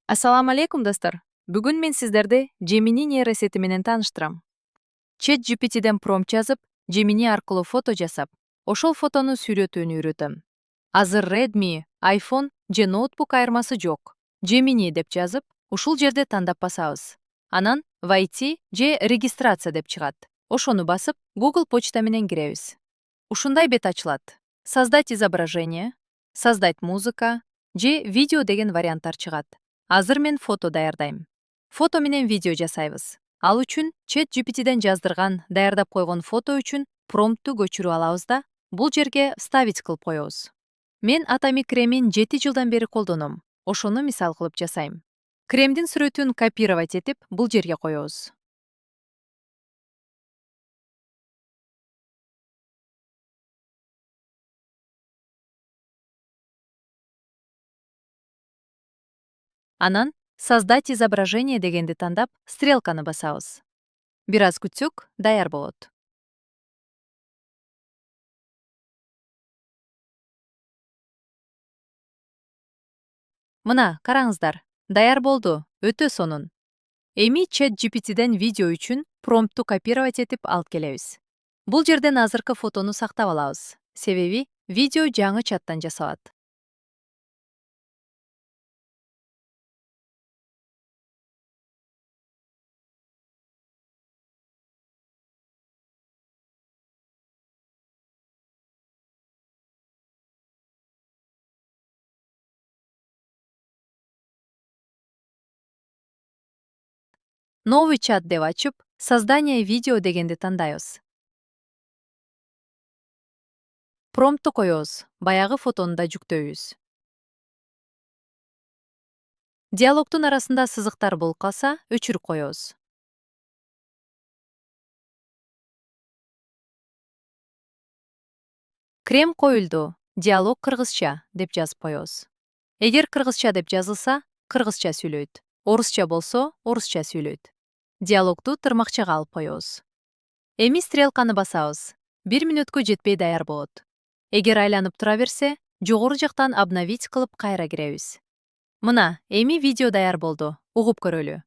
Assalamu alaikum dostlar. Бүгүн мен сиздерди Gemini нейросети менен тааныштырам. ChatGPT'ден промпт жазып, Gemini аркылуу фото жасап, ошол фотону сүрөтүүнү үйрөтөм. Азыр Redmi, iPhone же ноутбук айырмасы жок. Gemini деп жазып, ушул жерде тандап басабыз. Анан Войти же регистрация деп чыгат. Ошону басып, Google почта менен киребиз. Ушундай бет ачылат. Создать изображение, создать музыка же видео деген варианттар чыгат. Азыр мен фото даярдайм. Фото менен видео жасайбыз. Ал үчүн ChatGPT'ден жаздырган, даярдап койгон фото үчүн промпту көчүрүп алабыз да, бул жерге вставить кылып коебуз. Мен Atami кремин 7 жылдан бери колдоном. Ошону мисал кылып жасайм. Кремдин сүрөтүн копировать этип, бул жерге коебуз. Анан создать изображение дегенди тандап, стрелканы басабыз. Бир аз күтсөк, даяр болот. Мына, караңыздар, даяр болду, өтө сонун. Эми ChatGPT'ден видео үчүн промпту копировать этип алып келебиз. Бул жерден азыркы фотону сактап алабыз. Себеби видео жаңы чаттан жасалат. Новый чат деп ачып, создание видео дегенди тандайбыз. Промпту коебуз, баягы фотону да жүктөйбүз. Диалогтун арасында сызыктар болуп калса, өчүрүп коебуз. Крем коюлду, диалог кыргызча деп жазып коебуз. Эгер кыргызча деп жазылса, кыргызча сүйлөйт. Орусча болсо, орусча сүйлөйт. Диалогду тырмакчага алып коебуз. Эми стрелканы басабыз. 1 мүнөткө жетпей даяр болот. Эгер айланып тура берсе, жогору жактан обновить кылып кайра киребиз. Мына, эми видео даяр болду. Угуп көрөлү.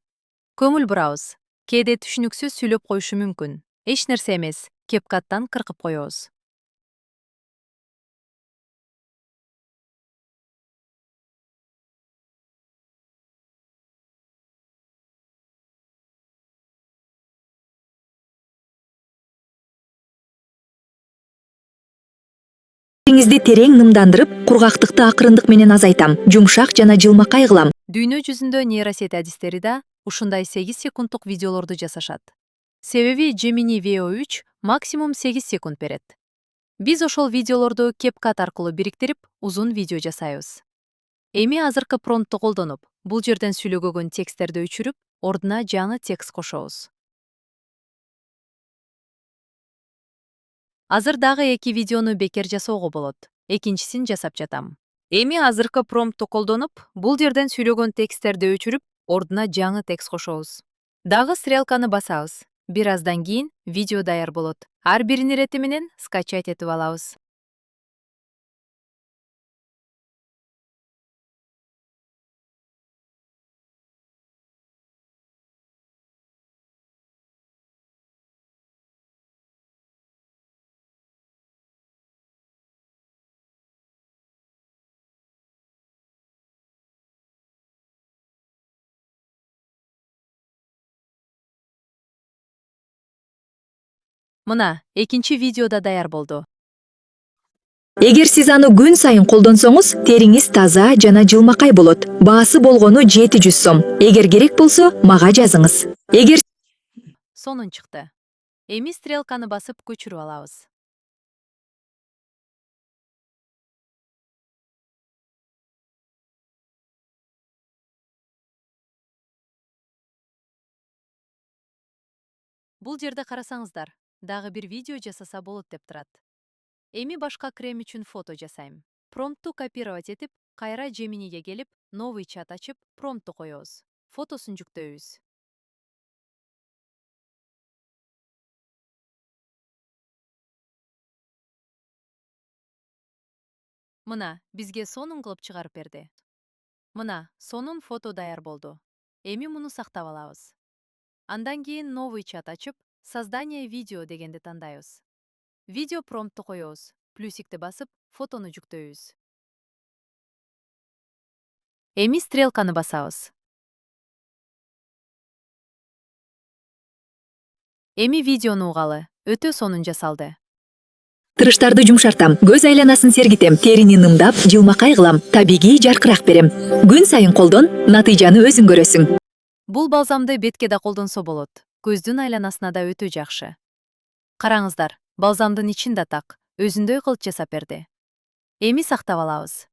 Көңүл бурабыз. Кээде түшүнүксүз сүйлөп коюшу мүмкүн. Эч нерсе эмес. CapCut'тан кыркып коебуз. Терең нымдандырып, кургактыкты акырындык менен азайтам. Жумшак жана жылмакай кылам. Дүйнө жүзүндө нейросет адистери да ушундай 8 секунддук видеолорду жасашат. Себеби Gemini VO3 максимум 8 секунд берет. Биз ошол видеолорду CapCut аркылуу бириктирип, узун видео жасайбыз. Эми азыркы промпту колдонуп, бул жерден сүйлөгөгөн тексттерди өчүрүп, ордуна жаңы текст кошобуз. Азыр дагы 2 видеону бекер жасоого болот. Экинчисин жасап жатам. Эми азыркы промпту колдонуп, бул жерден сүйлөгөн тексттерди өчүрүп, ордуна жаңы текст кошобуз. Дагы стрелканы басабыз. Бир аздан кийин видео даяр болот. Ар бирин ирети менен скачать этип алабыз. Мына, экинчи видео да даяр болду. Эгер сиз аны күн сайын колдонсоңуз, териңиз таза жана жылмакай болот. Баасы болгону 700 сом. Эгер керек болсо, мага жазыңыз. Эгер Сонун чыкты. Эми стрелканы басып көчүрүп алабыз. Бул жерде карасаңыздар, дагы бир видео жасаса болот деп турат. Эми башка крем үчүн фото жасайм. Промпту копировать этип, кайра Gemini'ге келип, новый чат ачып, промпту коебуз. Фотосун жүктөйбүз. Мына, бизге сонун кылып чыгарып берди. Мына, сонун фото даяр болду. Эми муну сактап алабыз. Андан кийин новый чат ачып, создание видео дегенди тандайбыз. Видео промптты коебуз. Плюсикти басып, фотону жүктөйбүз. Эми стрелканы басабыз. Эми видеону угалы. Өтө сонун жасалды. Тырыштарды жумшартам, көз айланасын сергитем, терини нымдап, жылмакай кылам, табигый жаркырак берем. Күн сайын колдон, натыйжаны өзүң көрөсүң. Бул балзамды бетке да колдонсо болот. Көздүн айланасына да өтө жакшы. Караңыздар, балзамдын ичин да так, өзүндөй кылыч жасап берди. Эми сактап алабыз.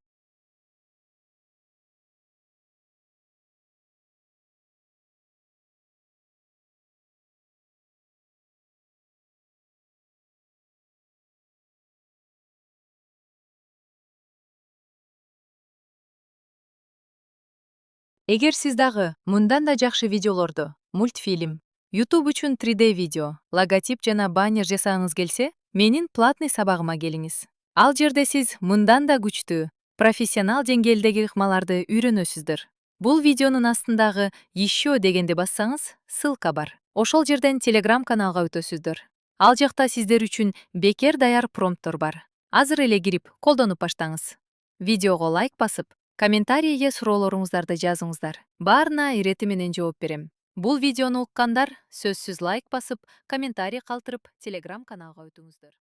Эгер сиз дагы мындан да жакшы видеолорду, мультфильм, YouTube үчүн 3D видео, логотип жана баннер жасагыңыз келсе, менин платный сабагыма келиңиз. Ал жерде сиз мындан да күчтүү, профессионал деңгээлдеги ыкмаларды үйрөнөсүздөр. Бул видеонун астындагы «Еще» дегенди бассаңыз, ссылка бар. Ошол жерден Telegram каналга өтөсүздөр. Ал жакта сиздер үчүн бекер даяр промпттор бар. Азыр эле кирип, колдонуп баштаңыз. Видеого лайк басып, комментарийге суроолоруңуздарды жазыңыздар. Баарына ирети менен жооп берем. Бул видеону уккандар сөзсүз лайк басып, комментарий калтырып, Telegram каналга өтүңүздөр.